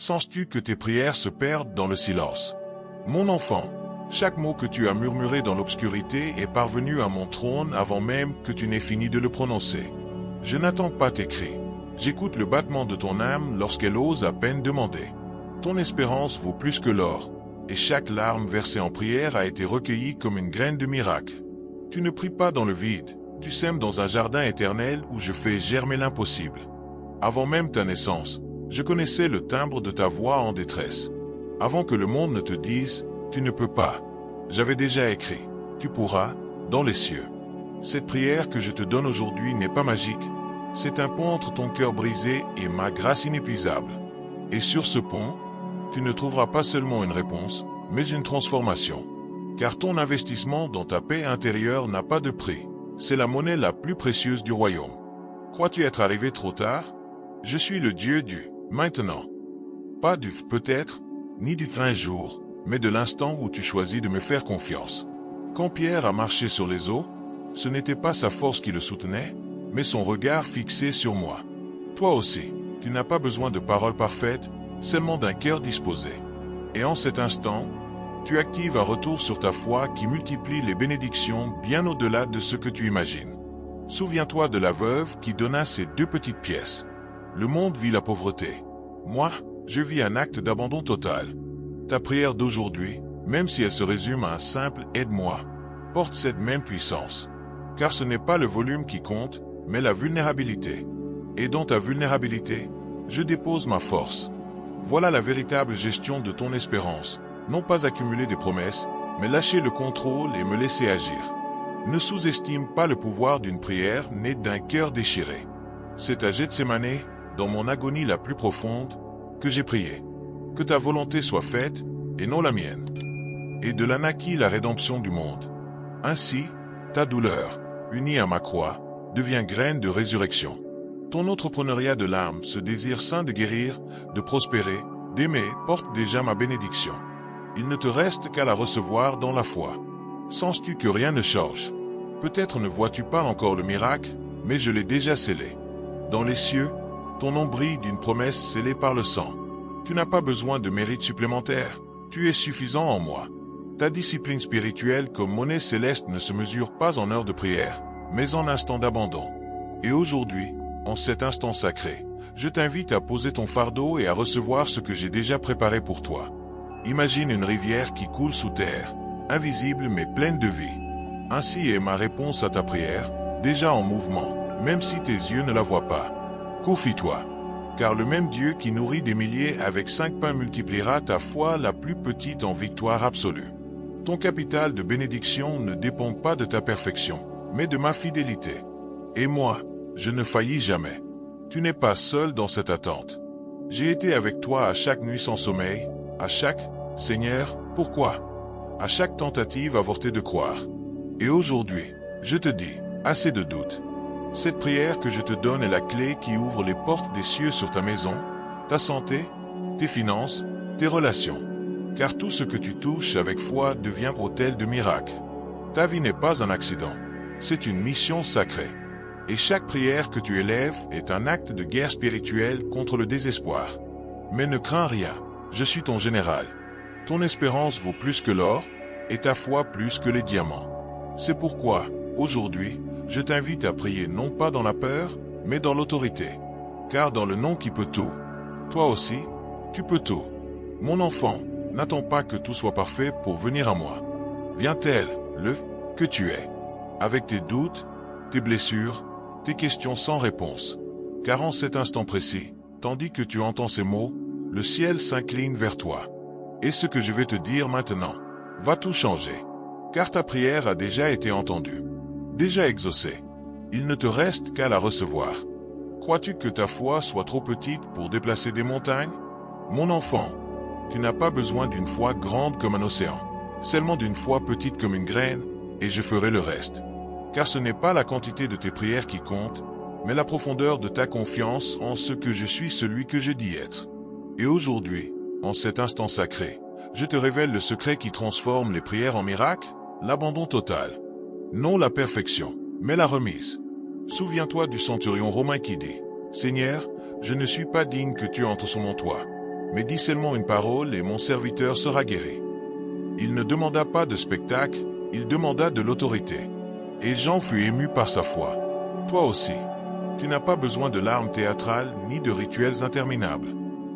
Sens-tu que tes prières se perdent dans le silence? Mon enfant, chaque mot que tu as murmuré dans l'obscurité est parvenu à mon trône avant même que tu n'aies fini de le prononcer. Je n'attends pas tes cris. J'écoute le battement de ton âme lorsqu'elle ose à peine demander. Ton espérance vaut plus que l'or, et chaque larme versée en prière a été recueillie comme une graine de miracle. Tu ne pries pas dans le vide, tu sèmes dans un jardin éternel où je fais germer l'impossible. Avant même ta naissance, je connaissais le timbre de ta voix en détresse. Avant que le monde ne te dise « tu ne peux pas », j'avais déjà écrit « tu pourras » dans les cieux. Cette prière que je te donne aujourd'hui n'est pas magique, c'est un pont entre ton cœur brisé et ma grâce inépuisable. Et sur ce pont, tu ne trouveras pas seulement une réponse, mais une transformation. Car ton investissement dans ta paix intérieure n'a pas de prix. C'est la monnaie la plus précieuse du royaume. Crois-tu être arrivé trop tard? Je suis le Dieu du maintenant. Pas du peut-être, ni du un jour, mais de l'instant où tu choisis de me faire confiance. Quand Pierre a marché sur les eaux, ce n'était pas sa force qui le soutenait, mais son regard fixé sur moi. Toi aussi, tu n'as pas besoin de paroles parfaites, seulement d'un cœur disposé. Et en cet instant, tu actives un retour sur ta foi qui multiplie les bénédictions bien au-delà de ce que tu imagines. Souviens-toi de la veuve qui donna ses 2 petites pièces. Le monde vit la pauvreté. Moi, je vis un acte d'abandon total. Ta prière d'aujourd'hui, même si elle se résume à un simple « aide-moi », porte cette même puissance. Car ce n'est pas le volume qui compte, mais la vulnérabilité. Et dans ta vulnérabilité, je dépose ma force. Voilà la véritable gestion de ton espérance. Non pas accumuler des promesses, mais lâcher le contrôle et me laisser agir. Ne sous-estime pas le pouvoir d'une prière née d'un cœur déchiré. C'est à Gethsémane, dans mon agonie la plus profonde, que j'ai prié. Que ta volonté soit faite, et non la mienne. Et de là naquit la rédemption du monde. Ainsi, ta douleur, unie à ma croix, devient graine de résurrection. Ton entrepreneuriat de l'âme, ce désir saint de guérir, de prospérer, d'aimer, porte déjà ma bénédiction. Il ne te reste qu'à la recevoir dans la foi. Sens-tu que rien ne change? Peut-être ne vois-tu pas encore le miracle, mais je l'ai déjà scellé. Dans les cieux, ton nom brille d'une promesse scellée par le sang. Tu n'as pas besoin de mérite supplémentaire, tu es suffisant en moi. Ta discipline spirituelle comme monnaie céleste ne se mesure pas en heures de prière, mais en instants d'abandon. Et aujourd'hui, en cet instant sacré, je t'invite à poser ton fardeau et à recevoir ce que j'ai déjà préparé pour toi. Imagine une rivière qui coule sous terre, invisible mais pleine de vie. Ainsi est ma réponse à ta prière, déjà en mouvement, même si tes yeux ne la voient pas. Confie-toi, car le même Dieu qui nourrit des milliers avec 5 pains multipliera ta foi la plus petite en victoire absolue. Ton capital de bénédiction ne dépend pas de ta perfection, mais de ma fidélité. Et moi, je ne faillis jamais. Tu n'es pas seul dans cette attente. J'ai été avec toi à chaque nuit sans sommeil, à chaque « Seigneur, pourquoi ?» à chaque tentative avortée de croire. Et aujourd'hui, je te dis, assez de doutes. Cette prière que je te donne est la clé qui ouvre les portes des cieux sur ta maison, ta santé, tes finances, tes relations. Car tout ce que tu touches avec foi devient autel de miracles. Ta vie n'est pas un accident, c'est une mission sacrée. Et chaque prière que tu élèves est un acte de guerre spirituelle contre le désespoir. Mais ne crains rien, je suis ton général. Ton espérance vaut plus que l'or, et ta foi plus que les diamants. C'est pourquoi, aujourd'hui, je t'invite à prier non pas dans la peur, mais dans l'autorité. Car dans le nom qui peut tout, toi aussi, tu peux tout. Mon enfant, n'attends pas que tout soit parfait pour venir à moi. Viens tel, le, que tu es. Avec tes doutes, tes blessures, tes questions sans réponse. Car en cet instant précis, tandis que tu entends ces mots, le ciel s'incline vers toi. Et ce que je vais te dire maintenant va tout changer. Car ta prière a déjà été entendue, déjà exaucée. Il ne te reste qu'à la recevoir. Crois-tu que ta foi soit trop petite pour déplacer des montagnes? Mon enfant, tu n'as pas besoin d'une foi grande comme un océan, seulement d'une foi petite comme une graine, et je ferai le reste. Car ce n'est pas la quantité de tes prières qui compte, mais la profondeur de ta confiance en ce que je suis celui que je dis être. Et aujourd'hui, en cet instant sacré, je te révèle le secret qui transforme les prières en miracles, l'abandon total. Non la perfection, mais la remise. Souviens-toi du centurion romain qui dit « Seigneur, je ne suis pas digne que tu entres sous mon toit. mais dis seulement une parole et mon serviteur sera guéri. Il ne demanda pas de spectacle, il demanda de l'autorité. Et Jean fut ému par sa foi. Toi aussi, tu n'as pas besoin de larmes théâtrales ni de rituels interminables.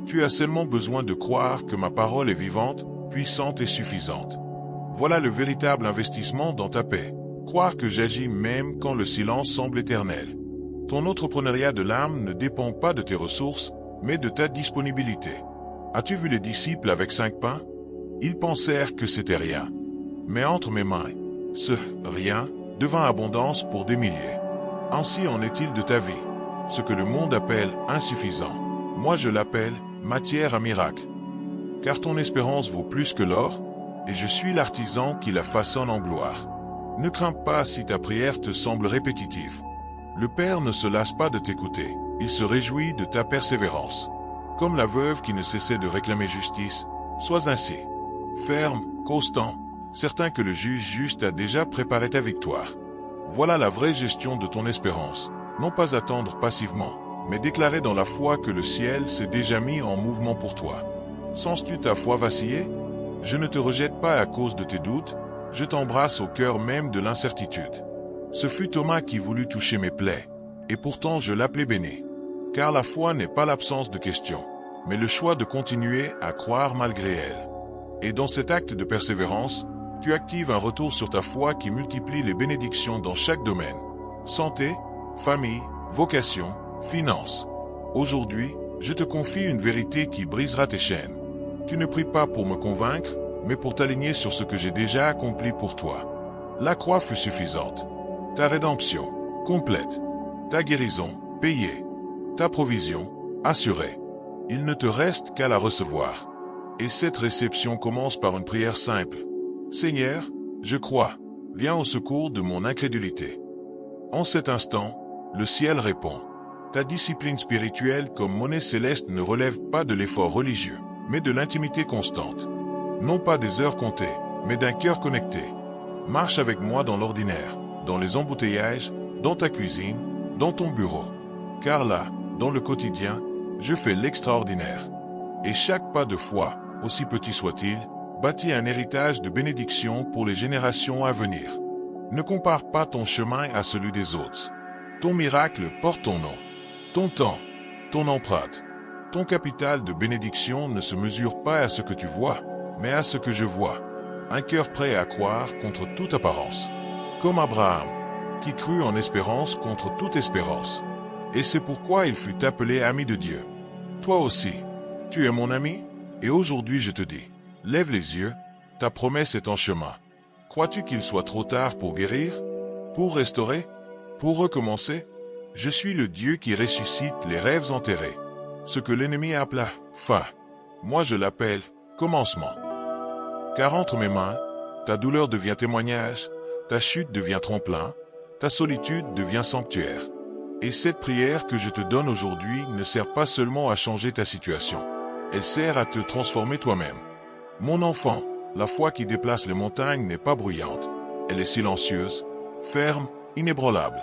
Tu as seulement besoin de croire que ma parole est vivante, puissante et suffisante. Voilà le véritable investissement dans ta paix. Croire que j'agis même quand le silence semble éternel. Ton entrepreneuriat de l'âme ne dépend pas de tes ressources, mais de ta disponibilité. As-tu vu les disciples avec 5 pains? Ils pensèrent que c'était rien. Mais entre mes mains, ce rien devint abondance pour des milliers. Ainsi en est-il de ta vie. Ce que le monde appelle insuffisant, moi je l'appelle matière à miracle. Car ton espérance vaut plus que l'or, et je suis l'artisan qui la façonne en gloire. Ne crains pas si ta prière te semble répétitive. Le Père ne se lasse pas de t'écouter, il se réjouit de ta persévérance. Comme la veuve qui ne cessait de réclamer justice, sois ainsi. Ferme, constant, certain que le juge juste a déjà préparé ta victoire. Voilà la vraie gestion de ton espérance, non pas attendre passivement, mais déclarer dans la foi que le ciel s'est déjà mis en mouvement pour toi. Sens-tu ta foi vaciller? Je ne te rejette pas à cause de tes doutes, je t'embrasse au cœur même de l'incertitude. Ce fut Thomas qui voulut toucher mes plaies, et pourtant je l'appelais béni. Car la foi n'est pas l'absence de questions, mais le choix de continuer à croire malgré elle. Et dans cet acte de persévérance, tu actives un retour sur ta foi qui multiplie les bénédictions dans chaque domaine. Santé, famille, vocation, finances. Aujourd'hui, je te confie une vérité qui brisera tes chaînes. Tu ne pries pas pour me convaincre, mais pour t'aligner sur ce que j'ai déjà accompli pour toi. La croix fut suffisante. Ta rédemption, complète. Ta guérison, payée. Ta provision, assurée. Il ne te reste qu'à la recevoir. Et cette réception commence par une prière simple. Seigneur, je crois, viens au secours de mon incrédulité. En cet instant, le ciel répond. Ta discipline spirituelle comme monnaie céleste ne relève pas de l'effort religieux, mais de l'intimité constante. Non pas des heures comptées, mais d'un cœur connecté. Marche avec moi dans l'ordinaire, dans les embouteillages, dans ta cuisine, dans ton bureau. Car là, dans le quotidien, je fais l'extraordinaire. Et chaque pas de foi, aussi petit soit-il, bâtit un héritage de bénédiction pour les générations à venir. Ne compare pas ton chemin à celui des autres. Ton miracle porte ton nom, ton temps, ton empreinte. Ton capital de bénédiction ne se mesure pas à ce que tu vois, mais à ce que je vois. Un cœur prêt à croire contre toute apparence. Comme Abraham, qui crut en espérance contre toute espérance. Et c'est pourquoi il fut appelé ami de Dieu. Toi aussi, tu es mon ami, et aujourd'hui je te dis, lève les yeux, ta promesse est en chemin. Crois-tu qu'il soit trop tard pour guérir, pour restaurer, pour recommencer? Je suis le Dieu qui ressuscite les rêves enterrés. Ce que l'ennemi appela fin, moi je l'appelle commencement. Car entre mes mains, ta douleur devient témoignage, ta chute devient tremplin, ta solitude devient sanctuaire. Et cette prière que je te donne aujourd'hui ne sert pas seulement à changer ta situation. Elle sert à te transformer toi-même. Mon enfant, la foi qui déplace les montagnes n'est pas bruyante. Elle est silencieuse, ferme, inébranlable.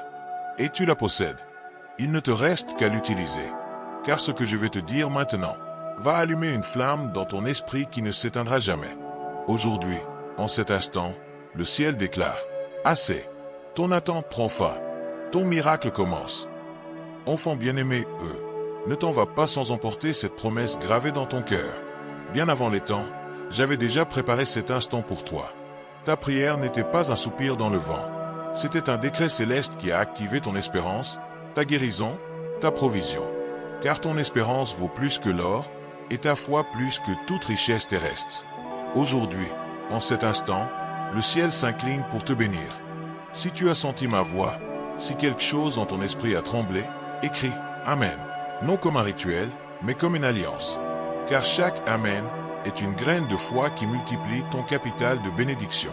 Et tu la possèdes. Il ne te reste qu'à l'utiliser. Car ce que je vais te dire maintenant va allumer une flamme dans ton esprit qui ne s'éteindra jamais. Aujourd'hui, en cet instant, le ciel déclare « Assez ». Ton attente prend fin. Ton miracle commence. Enfant bien-aimé, ne t'en va pas sans emporter cette promesse gravée dans ton cœur. Bien avant les temps, j'avais déjà préparé cet instant pour toi. Ta prière n'était pas un soupir dans le vent. C'était un décret céleste qui a activé ton espérance, ta guérison, ta provision. Car ton espérance vaut plus que l'or, et ta foi plus que toute richesse terrestre. Aujourd'hui, en cet instant, le ciel s'incline pour te bénir. Si tu as senti ma voix, si quelque chose en ton esprit a tremblé, écris « Amen ». Non comme un rituel, mais comme une alliance. Car chaque « Amen » est une graine de foi qui multiplie ton capital de bénédiction.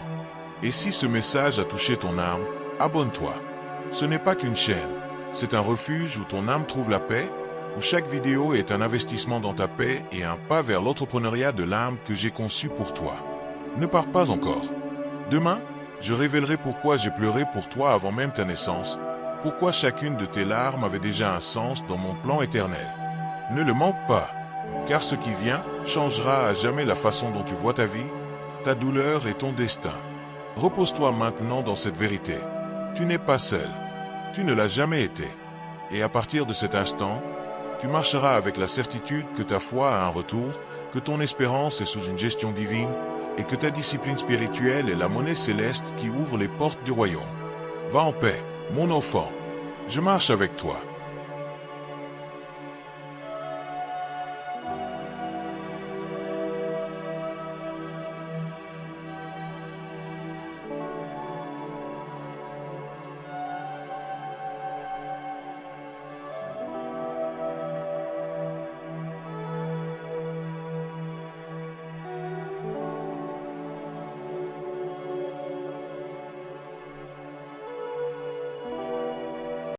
Et si ce message a touché ton âme, abonne-toi. Ce n'est pas qu'une chaîne, c'est un refuge où ton âme trouve la paix, où chaque vidéo est un investissement dans ta paix et un pas vers l'entrepreneuriat de l'âme que j'ai conçu pour toi. Ne pars pas encore. Demain, je révélerai pourquoi j'ai pleuré pour toi avant même ta naissance, pourquoi chacune de tes larmes avait déjà un sens dans mon plan éternel. Ne le manque pas. Car ce qui vient changera à jamais la façon dont tu vois ta vie, ta douleur et ton destin. Repose-toi maintenant dans cette vérité. Tu n'es pas seul. Tu ne l'as jamais été. Et à partir de cet instant, tu marcheras avec la certitude que ta foi a un retour, que ton espérance est sous une gestion divine, et que ta discipline spirituelle est la monnaie céleste qui ouvre les portes du royaume. Va en paix, mon enfant. Je marche avec toi.